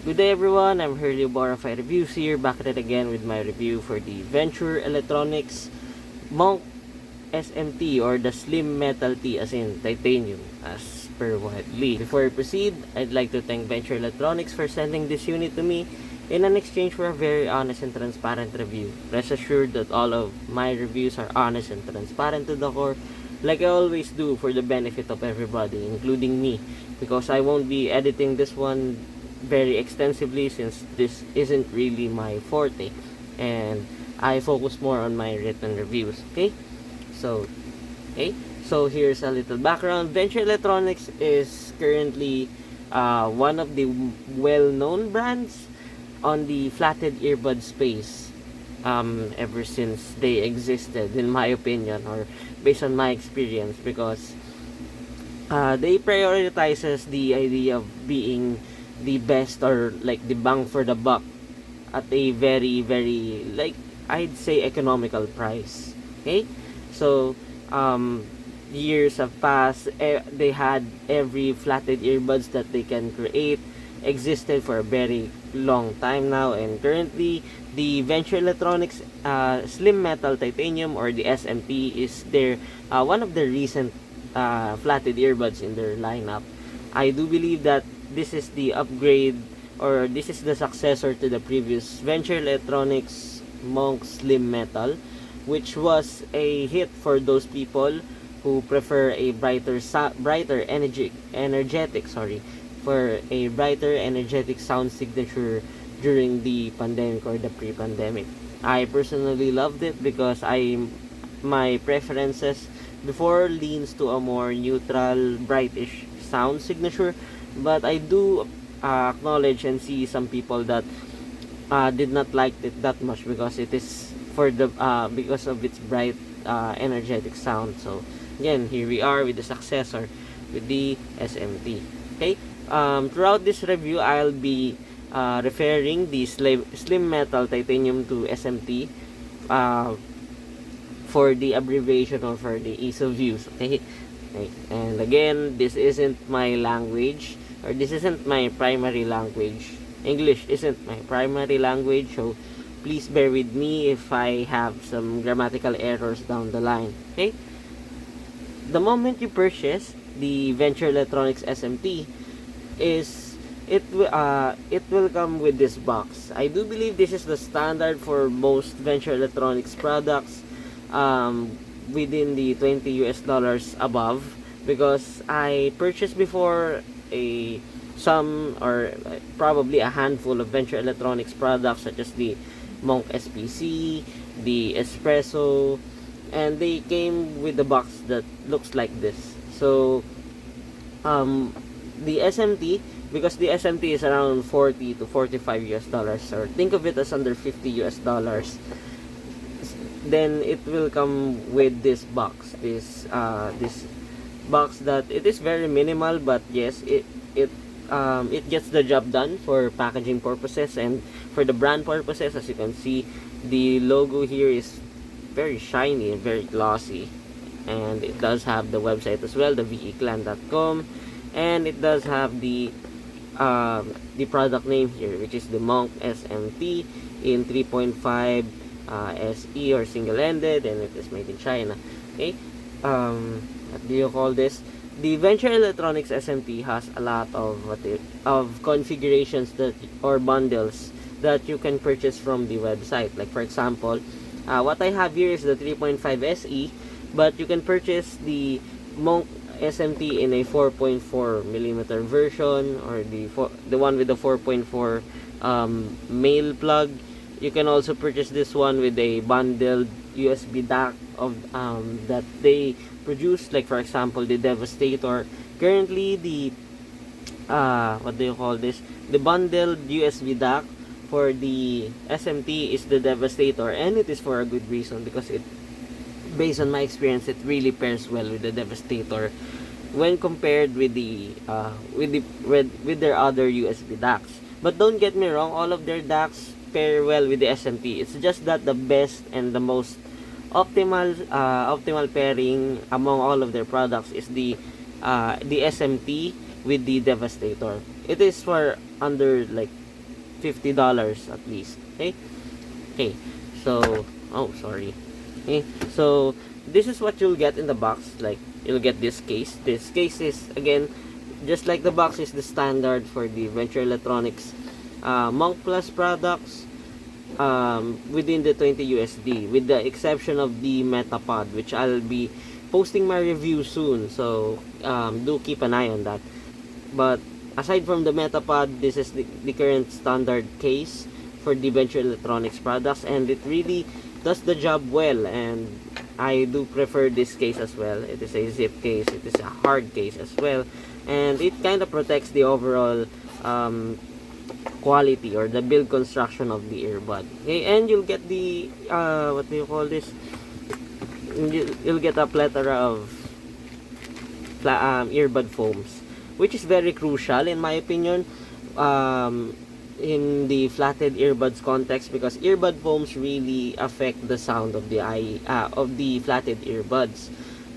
Good day everyone, I'm Hurley Borify Reviews here, back at it again with my review for the Venture Electronics Monk SMT, or the Slim Metal T, as in titanium as per widely. Before I proceed, I'd like to thank Venture Electronics for sending this unit to me in an exchange for a very honest and transparent review. Rest assured that all of my reviews are honest and transparent to the core, like I always do, for the benefit of everybody, including me, because I won't be editing this one very extensively since this isn't really my forte, and I focus more on my written reviews. So here's a little background. Venture Electronics is currently one of the well-known brands on the flatted earbud space, ever since they existed, in my opinion, or based on my experience, because they prioritizes the idea of being the best, or like the bang for the buck, at a very, very, like, I'd say, economical price. So years have passed. They had every flatted earbuds that they can create existed for a very long time now, and currently the Venture Electronics Slim Metal Titanium, or the SMT, is their one of the recent flatted earbuds in their lineup. I do believe that this is the upgrade, or this is the successor to the previous Venture Electronics Monk Slim Metal, which was a hit for those people who prefer a energetic sound signature during the pandemic or the pre-pandemic. I personally loved it because my preferences before leans to a more neutral, brightish sound signature, but I do acknowledge and see some people that did not like it that much because it is because of its bright, energetic sound. So again, here we are with the successor, with the SMT. Throughout this review, I'll be referring the Slim Metal Titanium to SMT, for the abbreviation or for the ease of use. And again, this isn't my language, or this isn't my primary language. English isn't my primary language, so please bear with me if I have some grammatical errors down the line. The moment you purchase the Venture Electronics SMT, it will come with this box. I do believe this is the standard for most Venture Electronics products, within the $20 above, because I purchased before probably a handful of Venture Electronics products, such as the Monk SPC, the Espresso, and they came with a box that looks like this. So the SMT, because the SMT is around $40 to $45, or think of it as under $50, then it will come with this box, this box that it is very minimal, but yes, it gets the job done for packaging purposes and for the brand purposes. As you can see, the logo here is very shiny and very glossy, and it does have the website as well, the veclan.com, and it does have the product name here, which is the Monk SMT in 3.5 SE, or single-ended, and it is made in China. What do you call this? The Venture Electronics SMT has a lot of configurations or bundles that you can purchase from the website. Like, for example, what I have here is the 3.5 SE, but you can purchase the Monk SMT in a 4.4mm version, or the one with the 4.4 male plug. You can also purchase this one with a bundled USB DAC of that they produce, like, for example, the Devastator. Currently, the the bundled USB DAC for the SMT is the Devastator, and it is for a good reason, because based on my experience, it really pairs well with the Devastator when compared with with their other USB DACs. But don't get me wrong, all of their DACs pair well with the SMT. It's just that the best and the most optimal pairing among all of their products is the SMT with the Devastator. It is for under like $50 at least. Okay, so sorry. So this is what you'll get in the box. Like, you'll get this case. This case is, again, just like the box, is the standard for the Venture Electronics Monk Plus products within the 20 USD, with the exception of the Metapod, which I'll be posting my review soon, so do keep an eye on that. But aside from the Metapod, this is the current standard case for the Venture Electronics products, and it really does the job well, and I do prefer this case as well. It is a zip case, it is a hard case as well, and it kind of protects the overall quality or the build construction of the earbud. Okay, and you'll get the what do you call this? You'll get a plethora of earbud foams, which is very crucial in my opinion in the flatted earbuds context, because earbud foams really affect the sound of the flatted earbuds,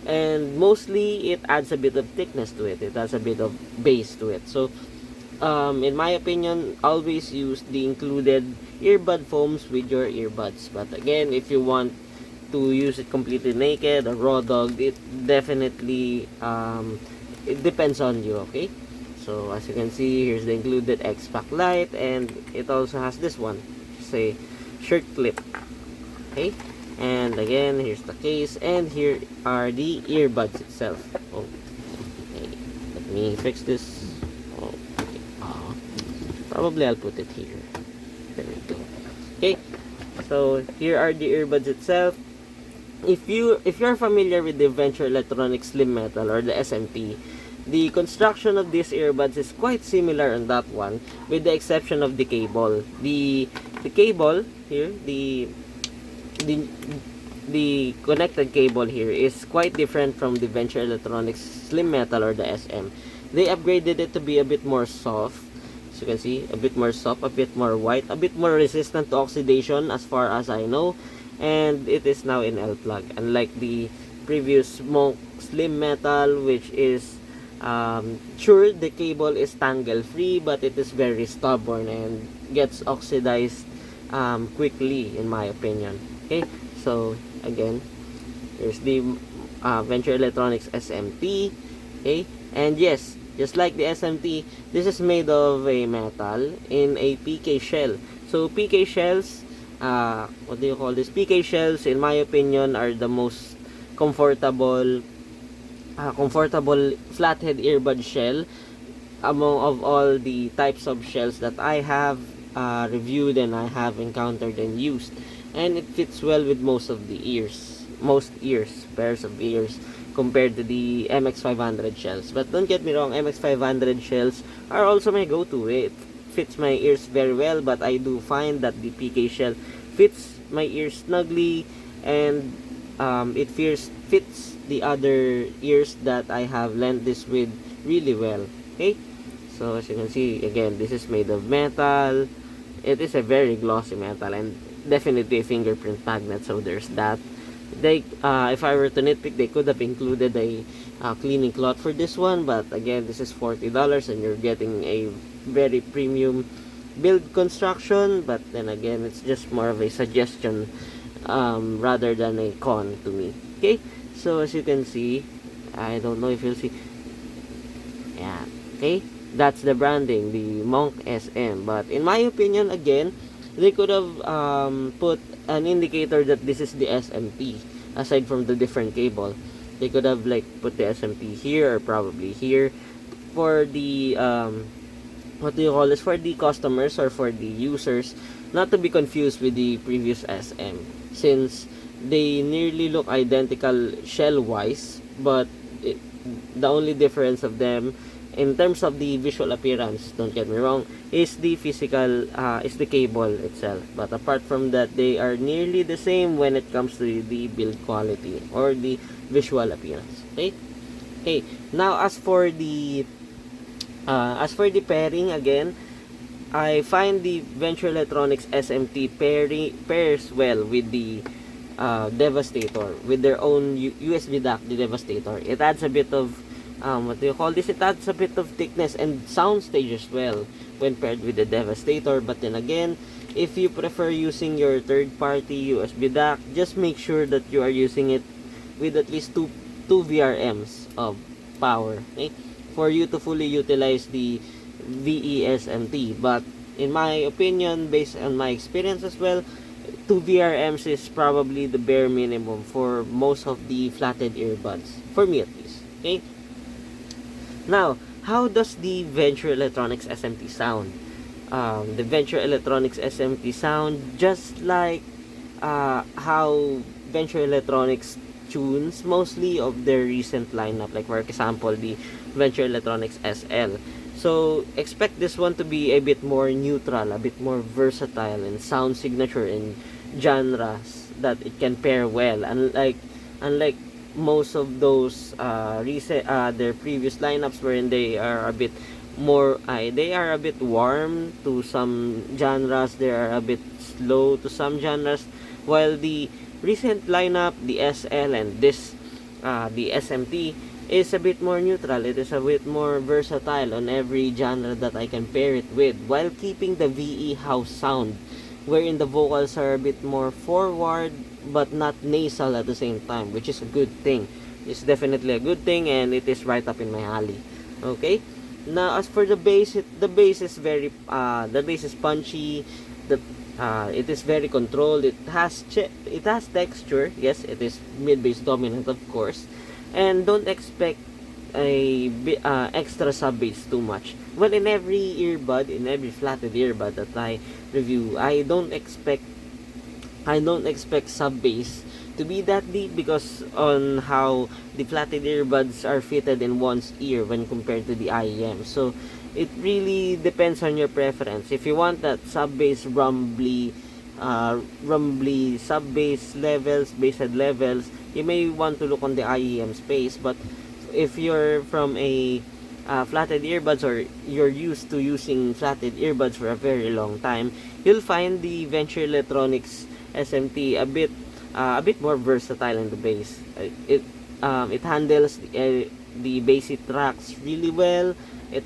and mostly it adds a bit of thickness to it. It adds a bit of bass to it. So in my opinion, always use the included earbud foams with your earbuds. But again, if you want to use it completely naked or raw dog, it definitely it depends on you. Okay, so as you can see, here's the included X-Pack light, and it also has this one, say shirt clip. Okay, and again, here's the case, and here are the earbuds itself. Okay, let me fix this. Probably I'll put it here. There we go. Okay, so here are the earbuds itself. If you're familiar with the Venture Electronics Slim Metal or the SMT, the construction of these earbuds is quite similar on that one, with the exception of the cable. The cable here, the connected cable here is quite different from the Venture Electronics Slim Metal or the SM. They upgraded it to be a bit more soft. As you can see, a bit more soft, a bit more white, a bit more resistant to oxidation as far as I know, and it is now in L-plug, unlike the previous Monk Slim Metal, which is sure, the cable is tangle free, but it is very stubborn and gets oxidized quickly, in my opinion. Okay, so again, here's the Venture Electronics SMT. Okay, and yes, just like the SMT, this is made of a metal in a PK shell. So PK shells, what do you call this? PK shells, in my opinion, are the most comfortable flathead earbud shell among of all the types of shells that I have reviewed and I have encountered and used. And it fits well with most pairs of ears, compared to the MX500 shells. But don't get me wrong, MX500 shells are also my go-to. It fits my ears very well, but I do find that the PK shell fits my ears snugly, and it fits the other ears that I have lent this with really well. Okay, so as you can see, again, this is made of metal. It is a very glossy metal, and definitely a fingerprint magnet, so there's that. They if I were to nitpick, they could have included a cleaning cloth for this one, but again, this is $40 and you're getting a very premium build construction. But then again, it's just more of a suggestion rather than a con to me. Okay, so as you can see, I don't know if you'll see, yeah, okay, that's the branding, the Monk SM. But in my opinion, again, they could have put an indicator that this is the SMT, aside from the different cable. They could have like put the SMT here or probably here for the what do you call this, for the customers or for the users not to be confused with the previous SM, since they nearly look identical shell wise, but the only difference of them in terms of the visual appearance, don't get me wrong, is the physical, is the cable itself. But apart from that, they are nearly the same when it comes to the build quality or the visual appearance. Okay. Okay. Now, as for the pairing, again, I find the Venture Electronics SMT pairs well with the Devastator, with their own USB DAC, the Devastator. It adds a bit of what do you call this? It adds a bit of thickness and sound stage as well when paired with the Devastator. But then again, if you prefer using your third-party USB DAC, just make sure that you are using it with at least two VRMs of power, okay, for you to fully utilize the VESMT. But in my opinion, based on my experience as well, 2 VRMs is probably the bare minimum for most of the flatted earbuds, for me at least. Okay. Now, how does the Venture Electronics SMT sound? The Venture Electronics SMT sound just like how Venture Electronics tunes mostly of their recent lineup, like for example the Venture Electronics SL. So expect this one to be a bit more neutral, a bit more versatile in sound signature and genres that it can pair well, unlike most of those recent their previous lineups, wherein they are a bit more they are a bit warm to some genres, they are a bit slow to some genres, while the recent lineup, the SL and this the SMT, is a bit more neutral. It is a bit more versatile on every genre that I can pair it with, while keeping the VE house sound, wherein the vocals are a bit more forward but not nasal at the same time, which is a good thing. It's definitely a good thing, and it is right up in my alley. Okay. Now, as for the bass, the bass is very the bass is punchy. The it is very controlled. It has texture. Yes, it is mid bass dominant, of course, and don't expect a extra sub bass too much. Well, in every earbud, in every flatted earbud that I review, I don't expect sub bass to be that deep, because on how the flatted earbuds are fitted in one's ear when compared to the IEM. So it really depends on your preference. If you want that sub bass rumbly sub bass levels, bass head levels, you may want to look on the IEM space. But if you're from a flatted earbuds, or you're used to using flatted earbuds for a very long time, you'll find the Venture Electronics SMT a bit more versatile in the bass. It handles the basic tracks really well. It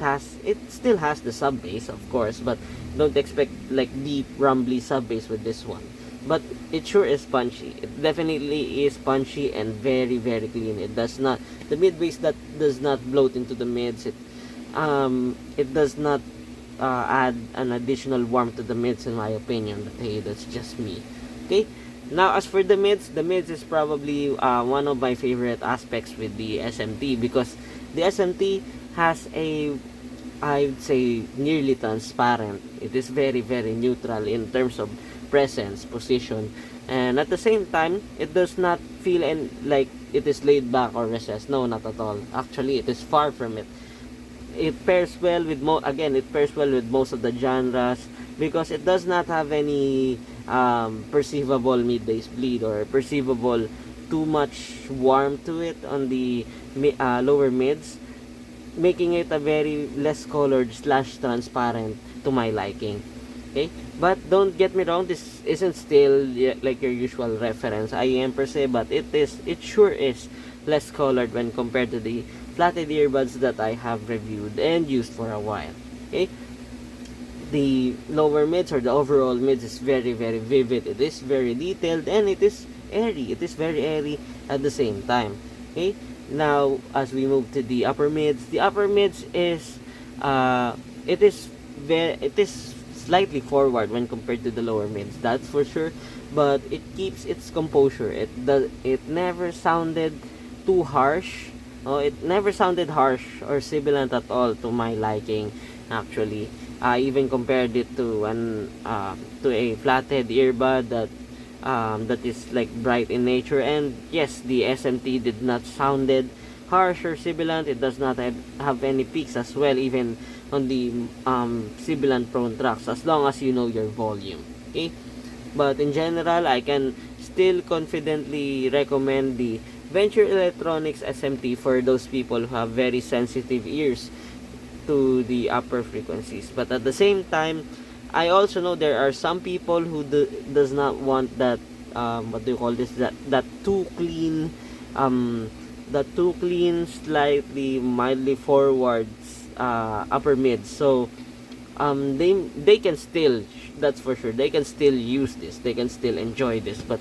still has the sub bass, of course, but don't expect like deep rumbly sub bass with this one. But it sure is punchy. It definitely is punchy and very, very clean. It does not, the mid bass that does not bloat into the mids. It does not add an additional warmth to the mids, in my opinion. But hey, that's just me. Okay. Now, as for the mids is probably one of my favorite aspects with the SMT, because the SMT has I would say, nearly transparent. It is very, very neutral in terms of presence, position, and at the same time, it does not feel like it is laid back or recessed. No, not at all. Actually, it is far from it. It pairs well with most of the genres, because it does not have any perceivable mid-bass bleed or perceivable too much warmth to it on the lower mids, making it a very less colored / transparent to my liking. Okay, but don't get me wrong, this isn't still like your usual reference IEM per se, but it sure is less colored when compared to the flatted earbuds that I have reviewed and used for a while. Okay, the lower mids, or the overall mids, is very, very vivid. It is very detailed, and it is airy. It is very airy at the same time. Okay, now as we move to the upper mids is it is slightly forward when compared to the lower mids, that's for sure, but it keeps its composure. It never sounded too harsh. It never sounded harsh or sibilant at all to my liking. Actually, I even compared it to a flathead earbud that is like bright in nature, and yes, the SMT did not sounded harsh or sibilant. It does not have any peaks as well, even on the sibilant prone tracks, as long as you know your volume. Okay, but in general, I can still confidently recommend the Venture Electronics SMT for those people who have very sensitive ears to the upper frequencies. But at the same time, I also know there are some people who does not want that what do you call this, that too clean slightly mildly forward upper mid. So they can still, that's for sure, they can still use this, they can still enjoy this, but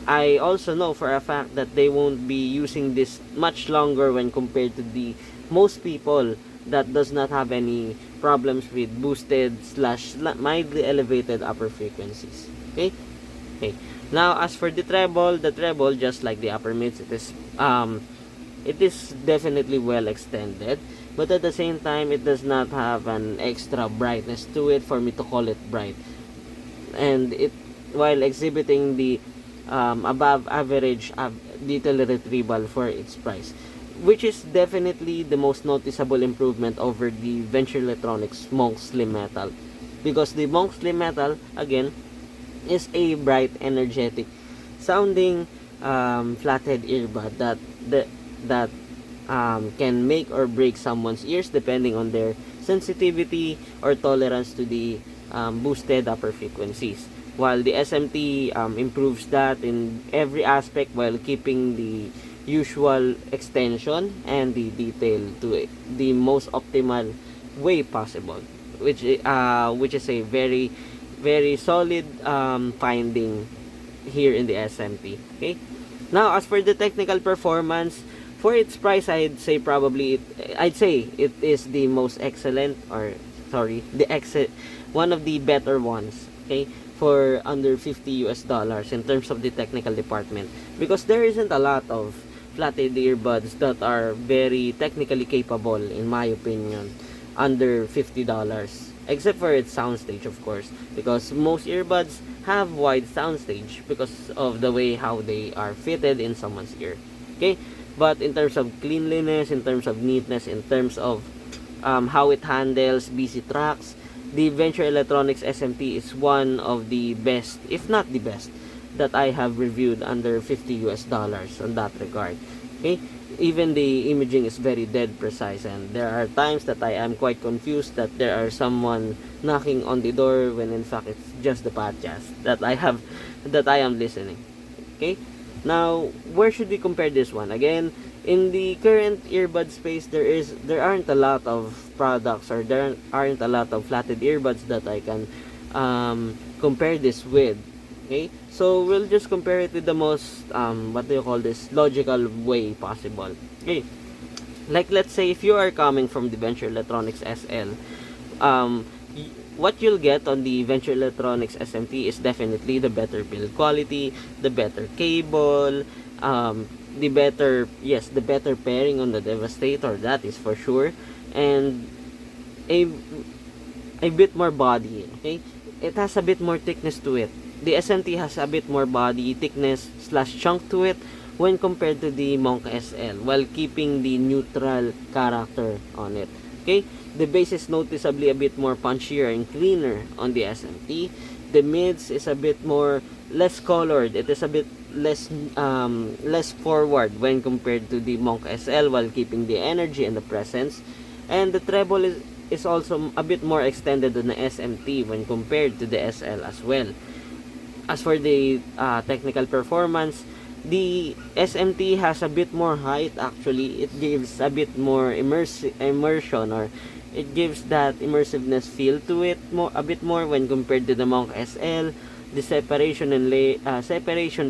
I also know for a fact that they won't be using this much longer when compared to the most people that does not have any problems with boosted slash mildly elevated upper frequencies. Okay. Okay. Now, as for the treble, just like the upper mids, it is definitely well extended, but at the same time, it does not have an extra brightness to it for me to call it bright, and it, while exhibiting the above average detail retrieval for its price, which is definitely the most noticeable improvement over the Venture Electronics Monk Slim Metal, because the Monk Slim Metal, again, is a bright, energetic sounding flathead earbud that can make or break someone's ears depending on their sensitivity or tolerance to the boosted upper frequencies. While the SMT improves that in every aspect while keeping the usual extension and the detail to the most optimal way possible, which is a very very solid finding here in the SMT. Okay. Now, as for the technical performance, for its price, I'd say it is the most excellent, or sorry, one of the better ones. Okay, for under $50 in terms of the technical department, because there isn't a lot of flathead earbuds that are very technically capable, in my opinion, under $50, except for its soundstage, of course, because most earbuds have wide soundstage because of the way how they are fitted in someone's ear. Okay, but in terms of cleanliness, in terms of neatness, in terms of how it handles busy tracks, the Venture Electronics SMT is one of the best, if not the best, that I have reviewed under $50 on that regard. Okay, even the imaging is very dead precise, and there are times that I am quite confused that there are someone knocking on the door when in fact it's just the podcast that I am listening. Okay, now where should we compare this one? Again, in the current earbud space, there aren't a lot of products, or there aren't a lot of flatted earbuds that I can compare this with. Okay, so we'll just compare it with the most logical way possible. Okay, like let's say if you are coming from the Venture Electronics SL, what you'll get on the Venture Electronics SMT is definitely the better build quality, the better cable, the better pairing on the Devastator, that is for sure, and a bit more body. Okay, it has a bit more thickness to it. The SMT has a bit more body thickness slash chunk to it when compared to the Monk SL, while keeping the neutral character on it. Okay, the bass is noticeably a bit more punchier and cleaner on the SMT. The mids is a bit less colored. It is a bit less forward when compared to the Monk SL, while keeping the energy and the presence. And the treble is also a bit more extended on the SMT when compared to the SL as well. As for the technical performance, the SMT has a bit more height. Actually, it gives a bit more immersion, or it gives that immersiveness feel to it a bit more when compared to the Monk SL. The separation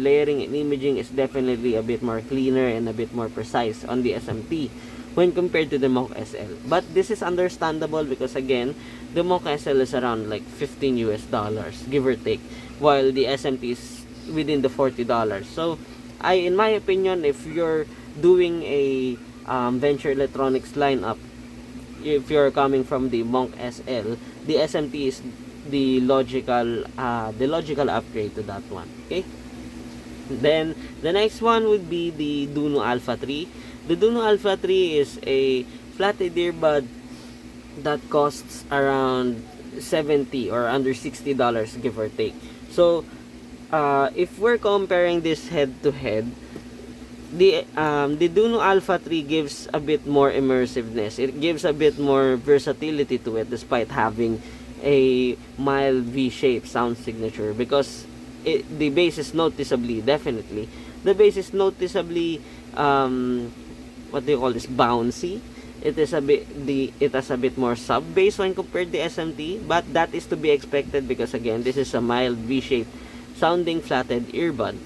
layering and imaging is definitely a bit more cleaner and a bit more precise on the SMT when compared to the Monk SL. But this is understandable because again, the Monk SL is around like $15, give or take, while the SMT is within the $40. So in my opinion, if you're doing a Venture Electronics lineup, if you're coming from the Monk SL, the SMT is the logical upgrade to that one. Okay, then the next one would be the Duno Alpha 3. The Duno Alpha 3 is a flatted earbud that costs around $70 or under $60, give or take. So if we're comparing this head to head, the Duno Alpha 3 gives a bit more immersiveness. It gives a bit more versatility to it, despite having a mild V-shaped sound signature, because the bass is noticeably bouncy, it has a bit more sub bass when compared to SMT, but that is to be expected because again, this is a mild V-shaped sounding flatted earbud,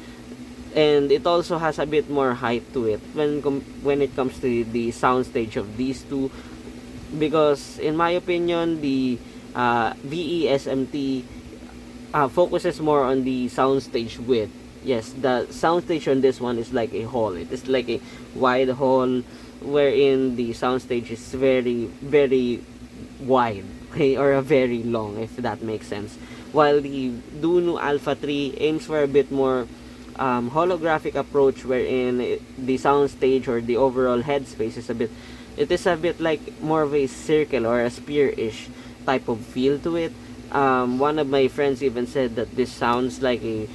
and it also has a bit more height to it when it comes to the soundstage of these two, because in my opinion the VE SMT focuses more on the soundstage width. Yes, the soundstage on this one is like a hall. It is like a wide hall wherein the soundstage is very, very wide, okay, or a very long, if that makes sense. While the Duno Alpha 3 aims for a bit more holographic approach wherein the soundstage or the overall headspace is a bit like more of a circle or a spear-ish type of feel to it. One of my friends even said that this sounds like a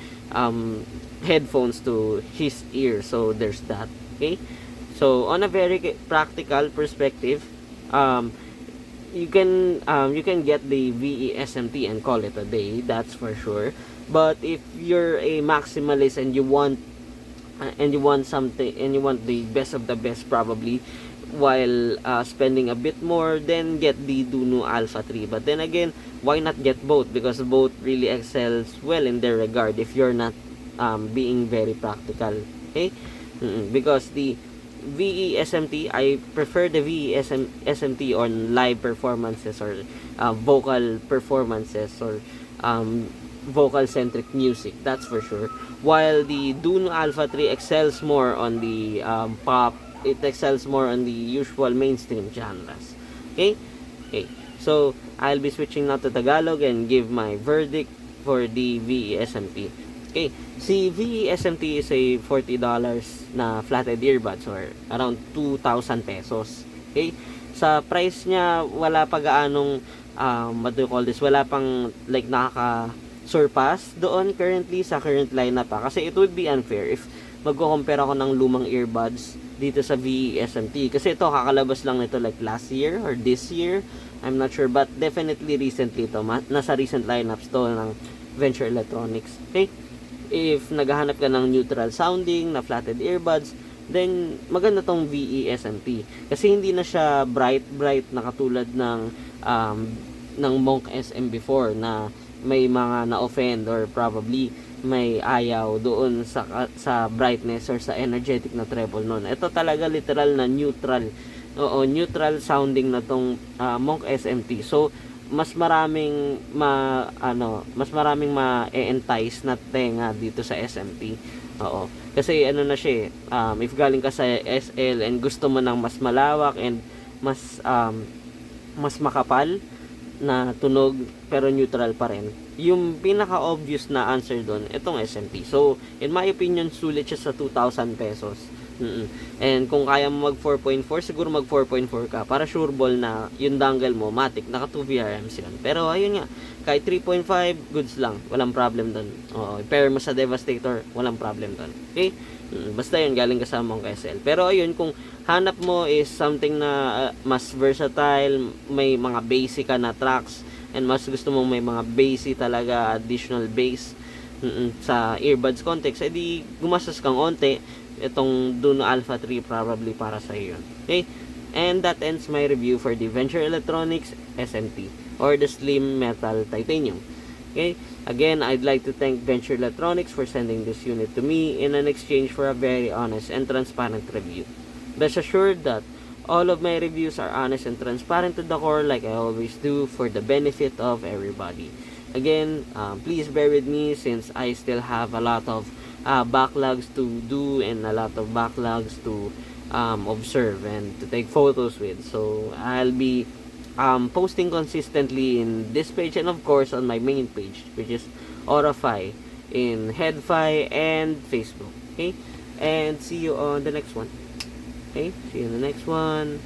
headphones to his ear, so there's that. Okay, so on a very practical perspective, you can get the VE SMT and call it a day, that's for sure. But if you're a maximalist and you want something, and you want the best of the best probably, while spending a bit more, then get the Duno Alpha 3. But then again, why not get both? Because both really excels well in their regard if you're not being very practical. Okay, because the VE SMT, I prefer the VE SMT on live performances or vocal performances or vocal centric music, that's for sure. While the Duno Alpha 3 excels more on the pop, it excels more on the usual mainstream genres. Okay, so I'll be switching now to Tagalog and give my verdict for the VE SMT. Okay, si VE SMT is a $40 na flatted earbuds or around 2,000 pesos. Okay, sa price niya wala pa gaanong what do you call this, wala pang like surpass doon currently sa current lineup pa, kasi it would be unfair if magko-compare ako ng lumang earbuds dito sa VE SMT, kasi ito kakalabas lang nito like last year or this year, I'm not sure, but definitely recently ito, nasa recent lineups to ng Venture Electronics. Okay, if naghahanap ka ng neutral sounding na flatted earbuds, then maganda tong VE SMT kasi hindi na siya bright na katulad ng Monk SM before na may mga na-offend or probably may ayaw doon sa brightness or sa energetic na treble nun. Ito talaga literal na neutral. Oo, neutral sounding na tong Monk SMT. So mas maraming ma-entice na tenga dito sa SMT. Oo. Kasi ano na siya, if galing ka sa SL and gusto mo ng mas malawak and mas makapal na tunog pero neutral pa rin, yung pinaka obvious na answer doon itong SMT. So in my opinion, sulit siya sa 2,000 pesos. And kung kaya mo mag 4.4, siguro mag 4.4 ka para sure ball na yung dangle mo matic, naka 2 VRMs yun. Pero ayun nga, kahit 3.5 goods lang, walang problem doon. Pair mo sa Devastator, walang problem doon. Okay, basta yun, galing ka sa Monk SL. Pero ayun, kung hanap mo is something na mas versatile, may mga basic ka na tracks, and mas gusto mong may mga basic talaga, additional bass sa earbuds context, edi gumastos kang onte, itong Duno Alpha 3 probably para sa iyo. Okay, and that ends my review for the Venture Electronics SMT or the Slim Metal Titanium. Okay, again, I'd like to thank Venture Electronics for sending this unit to me in an exchange for a very honest and transparent review. Rest assured that all of my reviews are honest and transparent to the core, like I always do, for the benefit of everybody. Again, please bear with me since I still have a lot of backlogs to do and a lot of backlogs to observe and to take photos with. So I'll be posting consistently in this page and of course on my main page, which is Aurafy, in Headfi and Facebook. Okay, and see you on the next one. Okay, see you in the next one.